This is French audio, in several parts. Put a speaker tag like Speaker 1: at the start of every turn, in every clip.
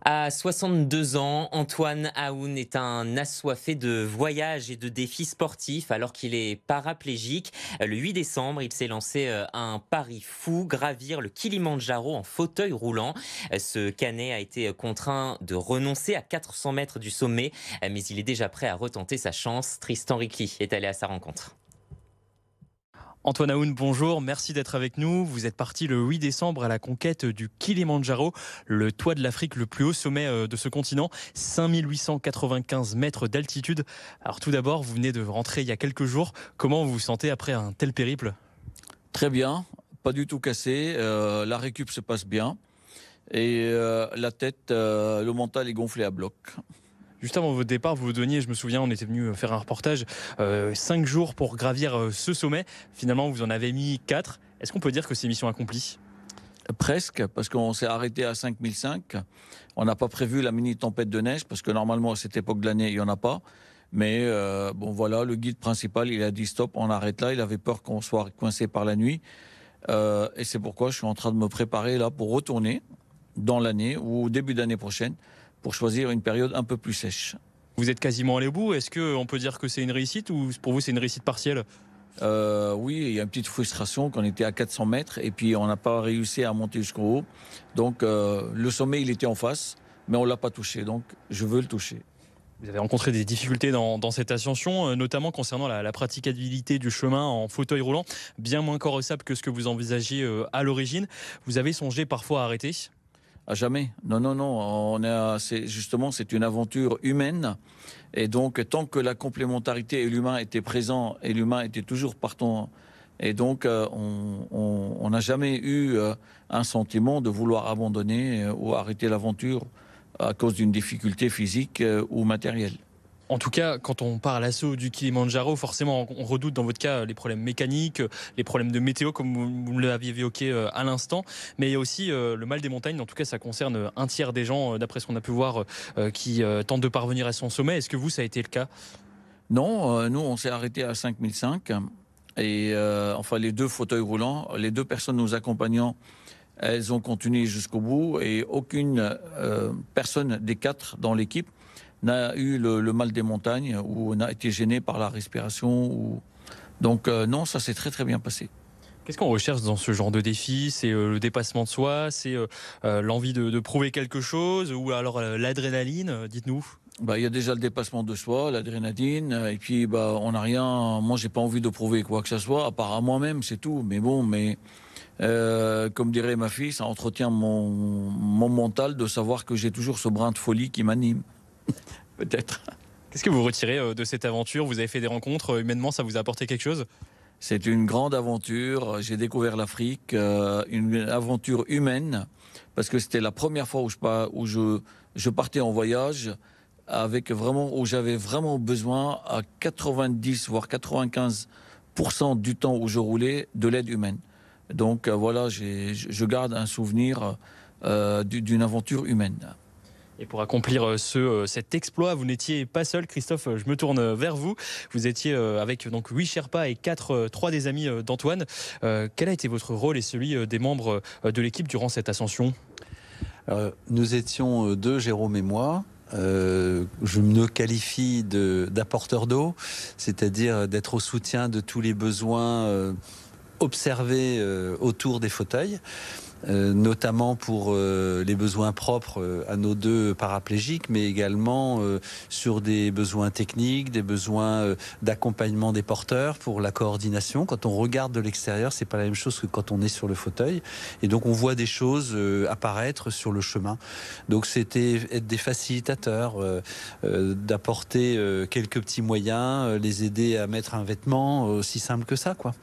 Speaker 1: À 62 ans, Antoine Aoun est un assoiffé de voyages et de défis sportifs alors qu'il est paraplégique. Le 8 décembre, il s'est lancé un pari fou, gravir le Kilimandjaro en fauteuil roulant. Ce canet a été contraint de renoncer à 400 mètres du sommet, mais il est déjà prêt à retenter sa chance. Tristan Ricli est allé à sa rencontre.
Speaker 2: Antoine Aoun, bonjour, merci d'être avec nous. Vous êtes parti le 8 décembre à la conquête du Kilimandjaro, le toit de l'Afrique, le plus haut sommet de ce continent, 5895 mètres d'altitude. Alors tout d'abord, vous venez de rentrer il y a quelques jours. Comment vous vous sentez après un tel périple?
Speaker 3: Très bien, pas du tout cassé. La récup se passe bien. Et la tête, le mental est gonflé à bloc.
Speaker 2: Juste avant votre départ, vous vous donniez, je me souviens, on était venu faire un reportage, 5 jours pour gravir ce sommet. Finalement, vous en avez mis 4. Est-ce qu'on peut dire que c'est mission accomplie?
Speaker 3: Presque, parce qu'on s'est arrêté à 5005. On n'a pas prévu la mini tempête de neige, parce que normalement, à cette époque de l'année, il n'y en a pas. Mais bon, voilà, le guide principal, il a dit stop, on arrête là. Il avait peur qu'on soit coincé par la nuit. Et c'est pourquoi je suis en train de me préparer là pour retourner dans l'année ou au début d'année prochaine pour choisir une période un peu plus sèche.
Speaker 2: Vous êtes quasiment allé au bout. Est-ce qu'on peut dire que c'est une réussite ou pour vous c'est une réussite partielle?
Speaker 3: Oui, il y a une petite frustration qu'on était à 400 mètres et puis on n'a pas réussi à monter jusqu'au haut. Donc le sommet, il était en face, mais on ne l'a pas touché. Donc je veux le toucher.
Speaker 2: Vous avez rencontré des difficultés dans cette ascension, notamment concernant la praticabilité du chemin en fauteuil roulant, bien moins corressable que ce que vous envisagiez à l'origine. Vous avez songé parfois à arrêter?
Speaker 3: À jamais. Non, non, non. Justement, c'est une aventure humaine. Et donc, tant que la complémentarité et l'humain étaient présents et l'humain était toujours partant, et donc on n'a jamais eu un sentiment de vouloir abandonner ou arrêter l'aventure à cause d'une difficulté physique ou matérielle.
Speaker 2: En tout cas, quand on part à l'assaut du Kilimandjaro, forcément, on redoute dans votre cas les problèmes mécaniques, les problèmes de météo, comme vous l'aviez évoqué à l'instant. Mais il y a aussi le mal des montagnes. En tout cas, ça concerne un tiers des gens, d'après ce qu'on a pu voir, qui tentent de parvenir à son sommet. Est-ce que vous, ça a été le cas?
Speaker 3: Non, nous, on s'est arrêté à 5005. Et enfin, les deux fauteuils roulants, les deux personnes nous accompagnant, elles ont continué jusqu'au bout. Et aucune personne des 4 dans l'équipe n'a eu le mal des montagnes ou n'a été gêné par la respiration. Donc non, ça s'est très très bien passé.
Speaker 2: Qu'est-ce qu'on recherche dans ce genre de défi? C'est le dépassement de soi, c'est l'envie de prouver quelque chose, ou alors l'adrénaline? Dites-nous.
Speaker 3: Bah, il y a déjà le dépassement de soi, l'adrénaline, et puis bah, on n'a rien. Moi, j'ai pas envie de prouver quoi que ce soit, à part à moi-même, c'est tout. Mais bon, comme dirait ma fille, ça entretient mon mental de savoir que j'ai toujours ce brin de folie qui m'anime. Peut-être.
Speaker 2: Qu'est-ce que vous retirez de cette aventure? Vous avez fait des rencontres, humainement, ça vous a apporté quelque chose?
Speaker 3: C'est une grande aventure. J'ai découvert l'Afrique, une aventure humaine, parce que c'était la première fois où je partais en voyage avec vraiment, où j'avais vraiment besoin à 90 voire 95% du temps où je roulais de l'aide humaine. Donc voilà, je garde un souvenir d'une aventure humaine.
Speaker 2: Et pour accomplir cet exploit, vous n'étiez pas seul, Christophe. Je me tourne vers vous. Vous étiez avec donc 8 Sherpas et 3 des amis d'Antoine. Quel a été votre rôle et celui des membres de l'équipe durant cette ascension?
Speaker 4: Nous étions deux, Jérôme et moi. Je me qualifie d'apporteur d'eau, c'est-à-dire d'être au soutien de tous les besoins observés autour des fauteuils. Notamment pour les besoins propres à nos deux paraplégiques, mais également sur des besoins techniques, des besoins d'accompagnement des porteurs pour la coordination. Quand on regarde de l'extérieur, c'est pas la même chose que quand on est sur le fauteuil, et donc on voit des choses apparaître sur le chemin. Donc c'était être des facilitateurs, d'apporter quelques petits moyens, les aider à mettre un vêtement, aussi simple que ça, quoi.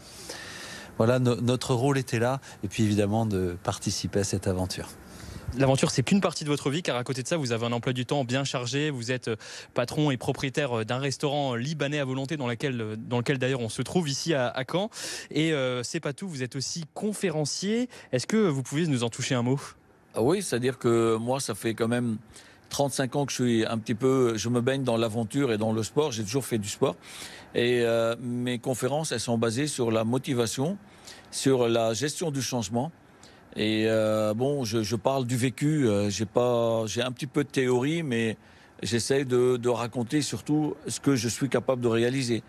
Speaker 4: Voilà, notre rôle était là, et puis évidemment de participer à cette aventure.
Speaker 2: L'aventure, c'est qu'une partie de votre vie, car à côté de ça, vous avez un emploi du temps bien chargé. Vous êtes patron et propriétaire d'un restaurant libanais à volonté, dans lequel d'ailleurs on se trouve ici à Caen. Et c'est pas tout, vous êtes aussi conférencier. Est-ce que vous pouvez nous en toucher un mot?
Speaker 3: Ah oui, c'est-à-dire que moi, ça fait quand même 35 ans que je me baigne dans l'aventure et dans le sport. J'ai toujours fait du sport. Et mes conférences, elles sont basées sur la motivation, sur la gestion du changement Et bon, je parle du vécu. J'ai un petit peu de théorie, mais j'essaye de raconter surtout ce que je suis capable de réaliser.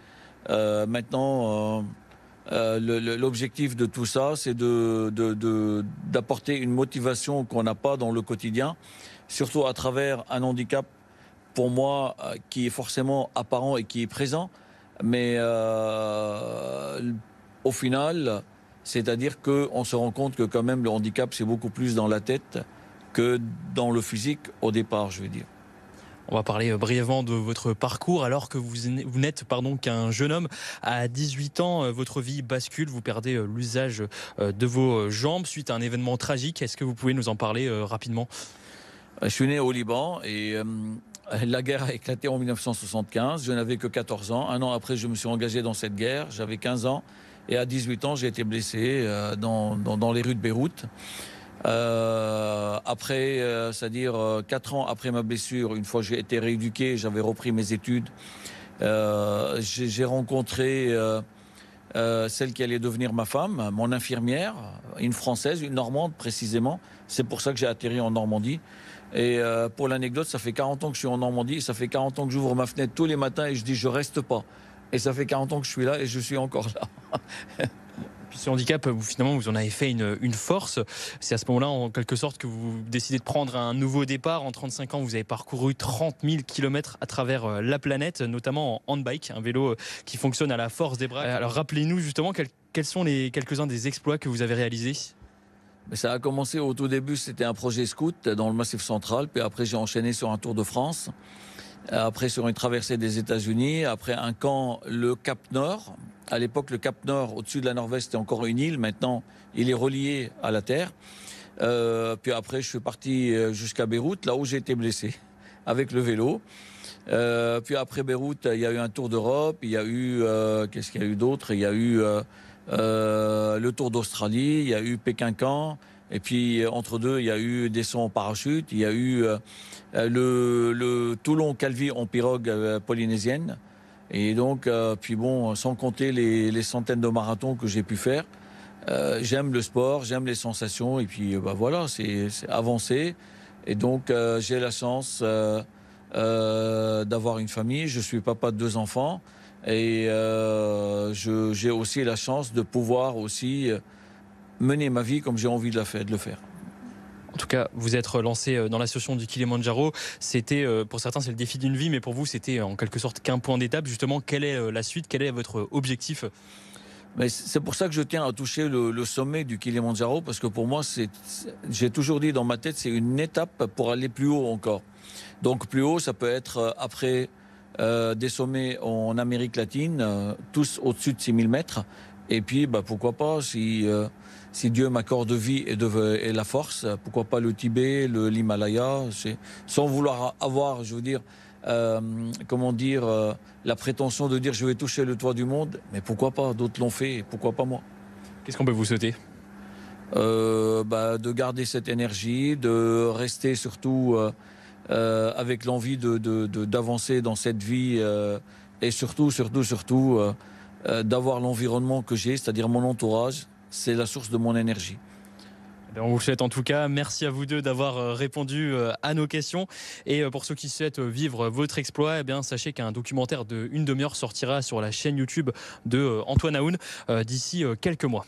Speaker 3: Maintenant, l'objectif de tout ça, c'est d'apporter une motivation qu'on n'a pas dans le quotidien, surtout à travers un handicap, pour moi, qui est forcément apparent et qui est présent. Mais au final, c'est-à-dire qu'on se rend compte que quand même le handicap, c'est beaucoup plus dans la tête que dans le physique au départ, je veux dire.
Speaker 2: On va parler brièvement de votre parcours. Alors que vous n'êtes qu'un jeune homme, à 18 ans, votre vie bascule, vous perdez l'usage de vos jambes suite à un événement tragique. Est-ce que vous pouvez nous en parler rapidement ?
Speaker 3: Je suis né au Liban et la guerre a éclaté en 1975. Je n'avais que 14 ans. Un an après, je me suis engagé dans cette guerre. J'avais 15 ans. Et à 18 ans, j'ai été blessé dans les rues de Beyrouth. Après, c'est-à-dire 4 ans après ma blessure, une fois que j'ai été rééduqué, j'avais repris mes études. J'ai rencontré celle qui allait devenir ma femme, mon infirmière, une Française, une Normande précisément. C'est pour ça que j'ai atterri en Normandie. Et pour l'anecdote, ça fait 40 ans que je suis en Normandie, ça fait 40 ans que j'ouvre ma fenêtre tous les matins et je dis je reste pas. Et ça fait 40 ans que je suis là et je suis encore là.
Speaker 2: Puis ce handicap, finalement, vous en avez fait une force. C'est à ce moment-là, en quelque sorte, que vous décidez de prendre un nouveau départ. En 35 ans, vous avez parcouru 30 000 km à travers la planète, notamment en handbike, un vélo qui fonctionne à la force des bras. Alors rappelez-nous justement quels sont les quelques-uns des exploits que vous avez réalisés.
Speaker 3: Mais ça a commencé au tout début, c'était un projet scout dans le Massif central. Puis après, j'ai enchaîné sur un Tour de France. Après, sur une traversée des États-Unis. Après, un camp, le Cap Nord. À l'époque, le Cap Nord, au-dessus de la Norvège, c'était encore une île. Maintenant, il est relié à la terre. Puis après, je suis parti jusqu'à Beyrouth, là où j'ai été blessé, avec le vélo. Puis après Beyrouth, il y a eu un Tour d'Europe. Il y a eu, qu'est-ce qu'il y a eu d'autre ? Il y a eu le Tour d'Australie. Il y a eu Pékin-Camp. Et puis, entre deux, il y a eu des sauts en parachute. Il y a eu le Toulon-Calvi en pirogue polynésienne. Et donc, puis bon, sans compter les centaines de marathons que j'ai pu faire, j'aime le sport, j'aime les sensations. Et puis, voilà, c'est avancer. Et donc, j'ai la chance d'avoir une famille. Je suis papa de 2 enfants. Et j'ai aussi la chance de pouvoir aussi mener ma vie comme j'ai envie de le faire.
Speaker 2: En tout cas, vous êtes lancé dans l'association du Kilimandjaro. C'était, pour certains, c'est le défi d'une vie, mais pour vous, c'était en quelque sorte qu'un point d'étape. Justement, quelle est la suite ? Quel est votre objectif ?
Speaker 3: Mais c'est pour ça que je tiens à toucher le sommet du Kilimandjaro, parce que pour moi, j'ai toujours dit dans ma tête, c'est une étape pour aller plus haut encore. Donc plus haut, ça peut être après des sommets en Amérique latine, tous au-dessus de 6000 mètres. Et puis, pourquoi pas, si Dieu m'accorde vie et la force, pourquoi pas le Tibet, l'Himalaya, sans vouloir avoir, je veux dire, la prétention de dire je vais toucher le toit du monde, mais pourquoi pas, d'autres l'ont fait, pourquoi pas moi.
Speaker 2: Qu'est-ce qu'on peut vous souhaiter ?
Speaker 3: De garder cette énergie, de rester surtout avec l'envie d'avancer dans cette vie et surtout d'avoir l'environnement que j'ai, c'est-à-dire mon entourage, c'est la source de mon énergie.
Speaker 2: On vous souhaite en tout cas, merci à vous deux d'avoir répondu à nos questions. Et pour ceux qui souhaitent vivre votre exploit, sachez qu'un documentaire de 1 demi-heure sortira sur la chaîne YouTube de Antoine Aoun d'ici quelques mois.